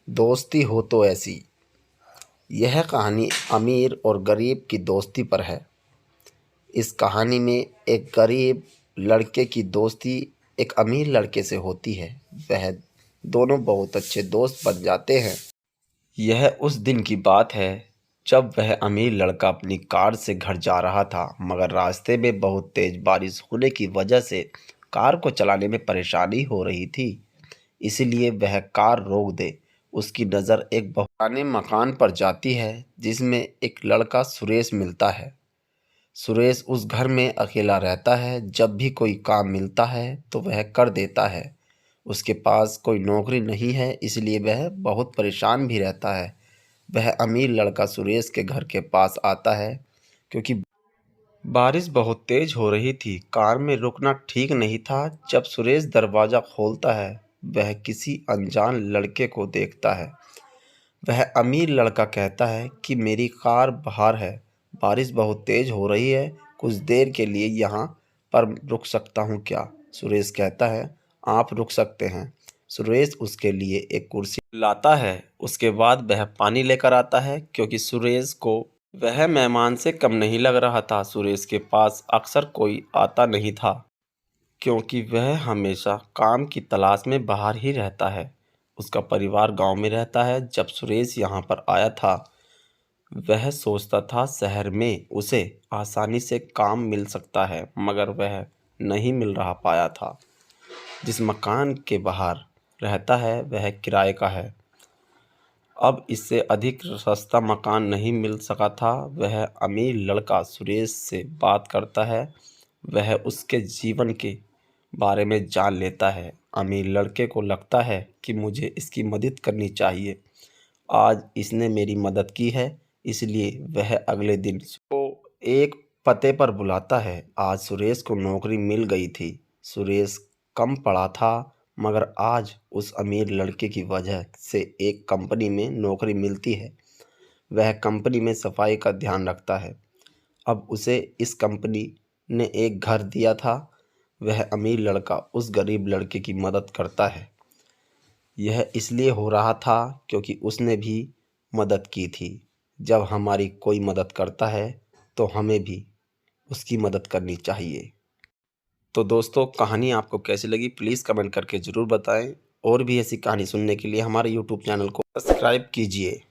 दोस्ती हो तो ऐसी। यह कहानी अमीर और गरीब की दोस्ती पर है। इस कहानी में एक गरीब लड़के की दोस्ती एक अमीर लड़के से होती है। वह दोनों बहुत अच्छे दोस्त बन जाते हैं। यह उस दिन की बात है जब वह अमीर लड़का अपनी कार से घर जा रहा था, मगर रास्ते में बहुत तेज बारिश होने की वजह से कार को चलाने में परेशानी हो रही थी। इसलिए वह कार रोक दे। उसकी नज़र एक पुराने मकान पर जाती है जिसमें एक लड़का सुरेश मिलता है। सुरेश उस घर में अकेला रहता है। जब भी कोई काम मिलता है तो वह कर देता है। उसके पास कोई नौकरी नहीं है, इसलिए वह बहुत परेशान भी रहता है। वह अमीर लड़का सुरेश के घर के पास आता है क्योंकि बारिश बहुत तेज हो रही थी। कार में रुकना ठीक नहीं था। जब सुरेश दरवाज़ा खोलता है, वह किसी अनजान लड़के को देखता है। वह अमीर लड़का कहता है कि मेरी कार बाहर है, बारिश बहुत तेज हो रही है, कुछ देर के लिए यहाँ पर रुक सकता हूँ क्या? सुरेश कहता है, आप रुक सकते हैं। सुरेश उसके लिए एक कुर्सी लाता है। उसके बाद वह पानी लेकर आता है क्योंकि सुरेश को वह मेहमान से कम नहीं लग रहा था। सुरेश के पास अक्सर कोई आता नहीं था क्योंकि वह हमेशा काम की तलाश में बाहर ही रहता है। उसका परिवार गांव में रहता है। जब सुरेश यहाँ पर आया था, वह सोचता था शहर में उसे आसानी से काम मिल सकता है, मगर वह नहीं मिल रहा पाया था। जिस मकान के बाहर रहता है वह किराए का है। अब इससे अधिक सस्ता मकान नहीं मिल सका था। वह अमीर लड़का सुरेश से बात करता है। वह उसके जीवन के बारे में जान लेता है। अमीर लड़के को लगता है कि मुझे इसकी मदद करनी चाहिए। आज इसने मेरी मदद की है, इसलिए वह अगले दिन को एक पते पर बुलाता है। आज सुरेश को नौकरी मिल गई थी। सुरेश कम पढ़ा था, मगर आज उस अमीर लड़के की वजह से एक कंपनी में नौकरी मिलती है। वह कंपनी में सफाई का ध्यान रखता है। अब उसे इस कंपनी ने एक घर दिया था। वह अमीर लड़का उस गरीब लड़के की मदद करता है। यह इसलिए हो रहा था क्योंकि उसने भी मदद की थी। जब हमारी कोई मदद करता है तो हमें भी उसकी मदद करनी चाहिए। तो दोस्तों, कहानी आपको कैसी लगी प्लीज़ कमेंट करके ज़रूर बताएं। और भी ऐसी कहानी सुनने के लिए हमारे यूट्यूब चैनल को सब्सक्राइब कीजिए।